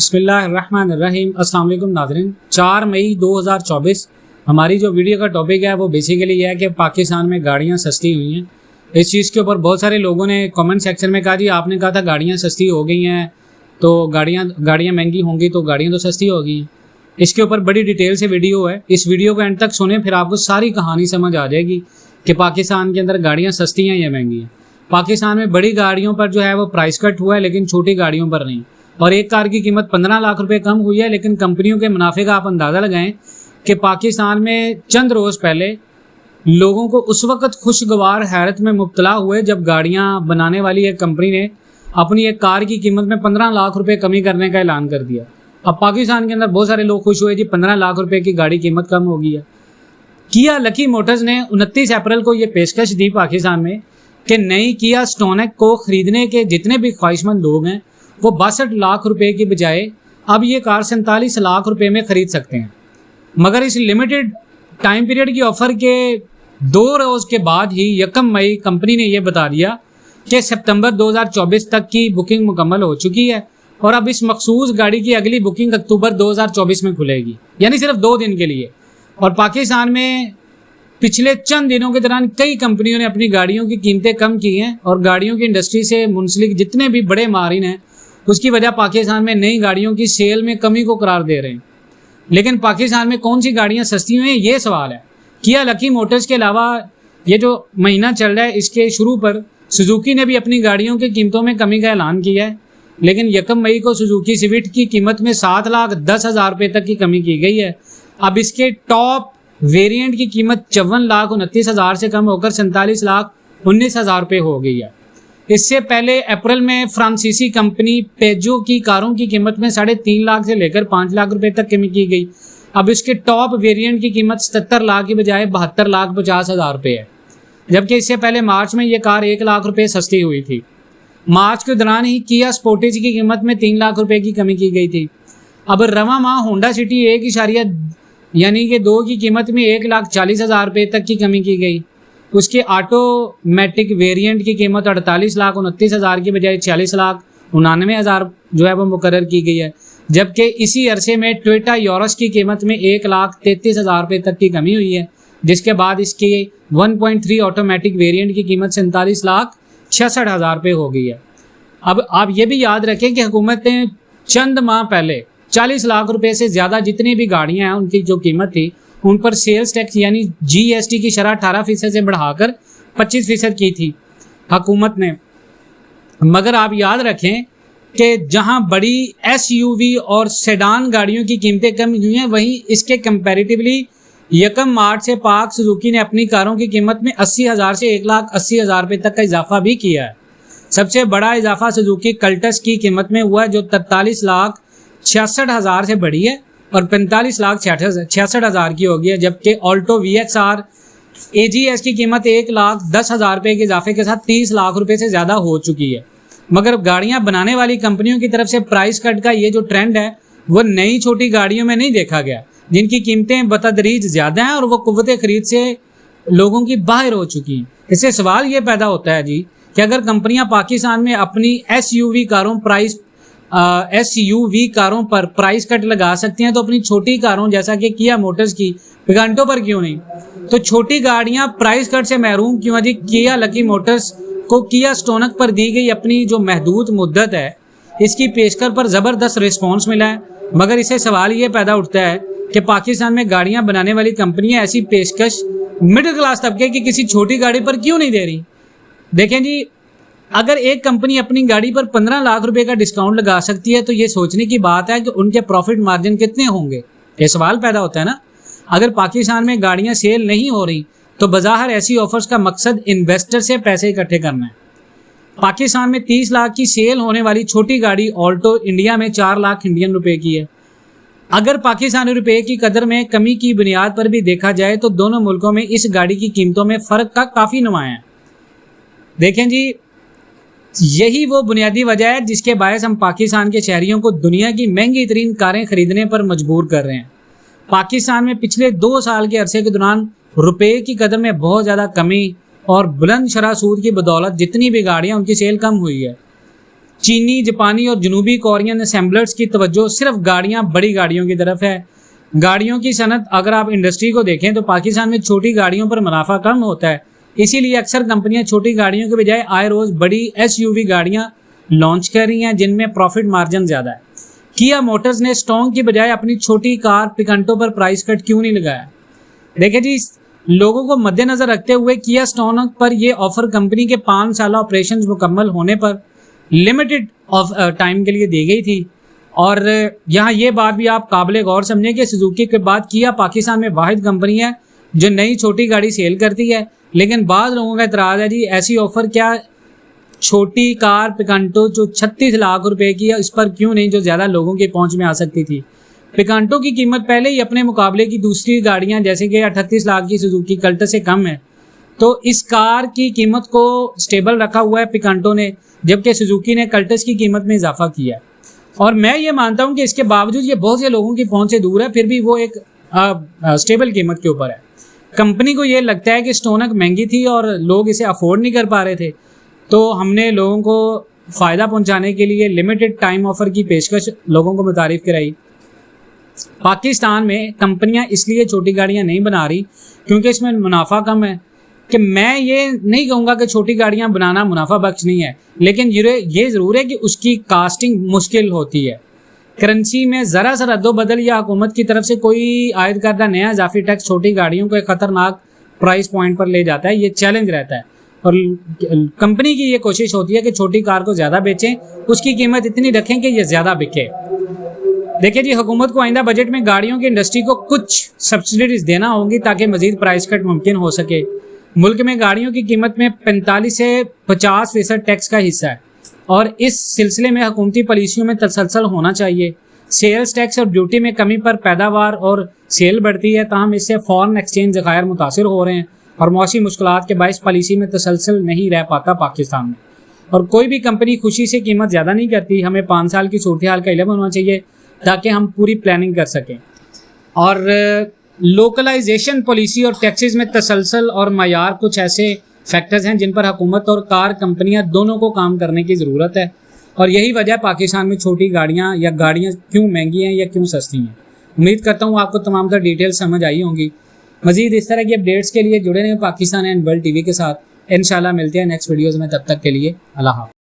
बिस्मिल्लाहिर्रहमानिर्रहीम। अस्सलाम वालेकुम नाज़रीन। 4 मई 2024 हमारी जो वीडियो का टॉपिक है वो बेसिकली ये है कि पाकिस्तान में गाड़ियाँ सस्ती हुई हैं। इस चीज़ के ऊपर बहुत सारे लोगों ने कमेंट सेक्शन में कहा जी आपने कहा था गाड़ियाँ सस्ती हो गई हैं तो गाड़ियाँ महंगी होंगी तो गाड़ियाँ तो सस्ती हो गई हैं। इसके ऊपर बड़ी डिटेल से वीडियो है, इस वीडियो को एंड तक सुने फिर आपको सारी कहानी समझ आ जाएगी कि पाकिस्तान के अंदर गाड़ियाँ सस्ती हैं या महंगी हैं। पाकिस्तान में बड़ी गाड़ियों पर जो है वो प्राइस कट हुआ है लेकिन छोटी गाड़ियों पर नहीं। और एक कार की कीमत 15 लाख रुपए कम हुई है, लेकिन कंपनियों के मुनाफे का आप अंदाज़ा लगाएं कि पाकिस्तान में चंद रोज़ पहले लोगों को उस वक्त खुशगवार हैरत में मुब्तला हुए जब गाड़ियां बनाने वाली एक कंपनी ने अपनी एक कार की कीमत में 15 लाख रुपए कमी करने का ऐलान कर दिया। अब पाकिस्तान के अंदर बहुत सारे लोग खुश हुए जी 15 लाख रुपए की गाड़ी कीमत कम हो गई है। किया लकी मोटर्स ने 29 अप्रैल को ये पेशकश दी पाकिस्तान में कि नई किया स्टोनिक को खरीदने के जितने भी ख्वाहिशमंद लोग हैं वो 62 लाख रुपए की बजाय अब ये कार 47 लाख रुपए में खरीद सकते हैं। मगर इस लिमिटेड टाइम पीरियड की ऑफर के 2 रोज़ के बाद ही 1 मई कंपनी ने यह बता दिया कि सितंबर 2024 तक की बुकिंग मुकम्मल हो चुकी है और अब इस मखसूस गाड़ी की अगली बुकिंग अक्टूबर 2024 में खुलेगी, यानी सिर्फ 2 दिन के लिए। और पाकिस्तान में पिछले चंद दिनों के दौरान कई कंपनियों ने अपनी गाड़ियों की कीमतें कम की हैं और गाड़ियों की इंडस्ट्री से मुंसलिक जितने भी बड़े माहिरीन हैं उसकी वजह पाकिस्तान में नई गाड़ियों की सेल में कमी को करार दे रहे हैं। लेकिन पाकिस्तान में कौन सी गाड़ियां सस्ती हुई हैं ये सवाल है। किया लकी मोटर्स के अलावा ये जो महीना चल रहा है इसके शुरू पर सुजुकी ने भी अपनी गाड़ियों की कीमतों में कमी का ऐलान किया है। लेकिन 1 मई को सुजुकी स्विफ्ट की कीमत में 7,10,000 रुपये तक की कमी की गई है। अब इसके टॉप वेरिएंट की कीमत 54,29,000 से कम होकर 47,19,000 रुपये हो गई है। इससे पहले अप्रैल में फ्रांसीसी कंपनी पेजो की कारों की कीमत में 3.5 लाख से लेकर 5 लाख रुपए तक कमी की गई। अब इसके टॉप वेरिएंट की कीमत 77 लाख की बजाय 72,50,000 रुपये है, जबकि इससे पहले मार्च में ये कार 1 लाख रुपए सस्ती हुई थी। मार्च के दौरान ही किया स्पोर्टेज की कीमत में 3 लाख रुपए की कमी की गई थी। अब रवा माह होंडा सिटी 1 यानी कि 2 की कीमत में 1,40,000 रुपये तक की कमी की गई। उसके ऑटोमेटिक वेरिएंट की कीमत 48,29,000 की बजाय 46,99,000 जो है वो मुकर्रर की गई है, जबकि इसी अरसे में टोयोटा यारिस की कीमत में 1,33,000 रुपये तक की कमी हुई है, जिसके बाद इसके 1.3 ऑटोमेटिक वेरिएंट की कीमत 47,66,000 रुपये हो गई है। अब आप ये भी याद रखें कि हुकूमत ने चंद माह पहले 40 लाख रुपए से ज़्यादा जितनी भी गाड़ियाँ हैं उनकी जो कीमत थी उन पर सेल्स टैक्स यानी GST की शरह 18% से बढ़ाकर 25% की थी हुकूमत ने। मगर आप याद रखें कि जहां बड़ी SUV और सेडान गाड़ियों की कीमतें कम हुई हैं वहीं इसके कंपैरेटिवली 1 मार्च से पाक सुजुकी ने अपनी कारों की कीमत में 80,000 से 1,80,000 रुपये तक का इजाफा भी किया है। सबसे बड़ा इजाफा सुजुकी कल्टस की कीमत में हुआ है जो 43,66,000 से बढ़ी है और 45,66,000 की हो गई है, जबकि ऑल्टो VXR AGS की कीमत 1,10,000 रुपये के इजाफे के साथ 30 लाख रुपए से ज़्यादा हो चुकी है। मगर गाड़ियां बनाने वाली कंपनियों की तरफ से प्राइस कट का ये जो ट्रेंड है वो नई छोटी गाड़ियों में नहीं देखा गया, जिनकी कीमतें बतदरीज ज़्यादा हैं और वो कुव्वत खरीद से लोगों की बाहर हो चुकी हैं। इससे सवाल ये पैदा होता है जी कि अगर कंपनियां पाकिस्तान में अपनी SUV कारों पर प्राइस कट लगा सकती हैं तो अपनी छोटी कारों जैसा कि किया मोटर्स की पिकांटो पर क्यों नहीं? तो छोटी गाड़ियां प्राइस कट से महरूम क्यों है जी? किया लकी मोटर्स को किया स्टोनिक पर दी गई अपनी जो महदूद मुद्दत है इसकी पेशकश पर ज़बरदस्त रिस्पॉन्स मिला है। मगर इससे सवाल ये पैदा उठता है कि पाकिस्तान में गाड़ियाँ बनाने वाली कंपनियाँ ऐसी पेशकश मिडिल क्लास तबके की किसी छोटी गाड़ी पर क्यों नहीं दे रही? देखें जी, अगर एक कंपनी अपनी गाड़ी पर 15 लाख रुपए का डिस्काउंट लगा सकती है तो ये सोचने की बात है कि उनके प्रॉफिट मार्जिन कितने होंगे। ये सवाल पैदा होता है ना। अगर पाकिस्तान में गाड़ियां सेल नहीं हो रही तो बज़ाहिर ऐसी ऑफर्स का मकसद इन्वेस्टर से पैसे इकट्ठे करना है। पाकिस्तान में 30 लाख की सेल होने वाली छोटी गाड़ी ऑल्टो इंडिया में 4 लाख इंडियन रुपए की है। अगर पाकिस्तानी रुपए की कदर में कमी की बुनियाद पर भी देखा जाए तो दोनों मुल्कों में इस गाड़ी की कीमतों में फ़र्क का काफ़ी नुमाया है। देखें जी, यही वो बुनियादी वजह है जिसके बायस हम पाकिस्तान के शहरियों को दुनिया की महंगी तरीन कारें खरीदने पर मजबूर कर रहे हैं। पाकिस्तान में पिछले 2 साल के अरसे के दौरान रुपए की कदर में बहुत ज़्यादा कमी और बुलंद शरह सूद की बदौलत जितनी भी गाड़ियाँ उनकी सेल कम हुई है। चीनी, जापानी और जनूबी कोरियन असेंबलर्स की तवज्जो सिर्फ गाड़ियां, बड़ी गाड़ियों की तरफ है। गाड़ियों की सनत अगर आप इंडस्ट्री को देखें तो पाकिस्तान में छोटी गाड़ियों पर मुनाफा कम होता है, इसीलिए अक्सर कंपनियां छोटी गाड़ियों के बजाय आए रोज बड़ी SUV गाड़ियां लॉन्च कर रही हैं जिनमें प्रॉफिट मार्जिन ज़्यादा है। किया मोटर्स ने स्टोंग की बजाय अपनी छोटी कार पिकांटो पर प्राइस कट क्यों नहीं लगाया? देखिए जी, लोगों को मद्देनजर रखते हुए किया स्टोंग पर यह ऑफर कंपनी के 5 साल ऑपरेशन मुकम्मल होने पर लिमिटेड टाइम के लिए दी गई थी। और यहाँ ये बात भी आप काबिल गौर समझें कि सुजुकी के बाद किया पाकिस्तान में वाहिद कंपनी है जो नई छोटी गाड़ी सेल करती है। लेकिन बाद लोगों का एतराज़ है जी, ऐसी ऑफर क्या छोटी कार पिकांटो जो 36 लाख रुपए की है इस पर क्यों नहीं, जो ज़्यादा लोगों के पहुंच में आ सकती थी। पिकांटो की कीमत पहले ही अपने मुकाबले की दूसरी गाड़ियां जैसे कि 38 लाख की सुजुकी कल्टस से कम है, तो इस कार की कीमत को स्टेबल रखा हुआ है पिकांटो ने, जबकि सुजुकी ने कल्टस की कीमत में इजाफा किया है। और मैं ये मानता हूँ कि इसके बावजूद ये बहुत से लोगों की पहुंच से दूर है, फिर भी वो एक स्टेबल कीमत के ऊपर है। कंपनी को ये लगता है कि स्टोनक महंगी थी और लोग इसे अफोर्ड नहीं कर पा रहे थे, तो हमने लोगों को फ़ायदा पहुंचाने के लिए लिमिटेड टाइम ऑफर की पेशकश लोगों को मुतारिफ कराई। पाकिस्तान में कंपनियां इसलिए छोटी गाड़ियां नहीं बना रही क्योंकि इसमें मुनाफा कम है। कि मैं ये नहीं कहूँगा कि छोटी गाड़ियां बनाना मुनाफा बख्श नहीं है, लेकिन ये ज़रूर है कि उसकी कास्टिंग मुश्किल होती है। करेंसी में ज़रा सा रद्दोबदल या हुकूमत की तरफ से कोई आयद करदा नया इजाफी टैक्स छोटी गाड़ियों को एक ख़तरनाक प्राइस पॉइंट पर ले जाता है। ये चैलेंज रहता है और कंपनी की ये कोशिश होती है कि छोटी कार को ज़्यादा बेचें, उसकी कीमत इतनी रखें कि ये ज़्यादा बिके। देखिए जी, हुकूमत को आइंदा बजट में गाड़ियों की इंडस्ट्री को कुछ सब्सिडीज देना होंगी ताकि मजीद प्राइस कट मुमकिन हो सके। मुल्क में गाड़ियों की कीमत में 45 से 50% टैक्स का हिस्सा है और इस सिलसिले में हुकूमती पॉलिसियों में तसलसल होना चाहिए। सेल्स टैक्स और ड्यूटी में कमी पर पैदावार और सेल बढ़ती है, ताहम इससे फॉरेन एक्सचेंज ज़खायर मुतासिर हो रहे हैं और मौसी मुश्किलात के बायस पॉलिसी में तसलसल नहीं रह पाता पाकिस्तान में। और कोई भी कंपनी खुशी से कीमत ज़्यादा नहीं करती। हमें 5 साल की सूरत हाल का इल्म होना चाहिए ताकि हम पूरी प्लानिंग कर सकें। और लोकलाइजेशन पॉलिसी और टैक्सेस में तसलसल और मयार कुछ ऐसे फैक्टर्स हैं जिन पर हुकूमत और कार कंपनियां दोनों को काम करने की ज़रूरत है। और यही वजह पाकिस्तान में छोटी गाड़ियां या गाड़ियां क्यों महंगी हैं या क्यों सस्ती हैं। उम्मीद करता हूँ आपको तमाम तर डिटेल्स समझ आई होंगी। मज़ीद इस तरह की अपडेट्स के लिए जुड़े रहें पाकिस्तान एंड वर्ल्ड TV के साथ। इंशाल्लाह मिलते हैं नेक्स्ट वीडियोज़ में, तब तक के लिए अल्लाह हाफ़िज़।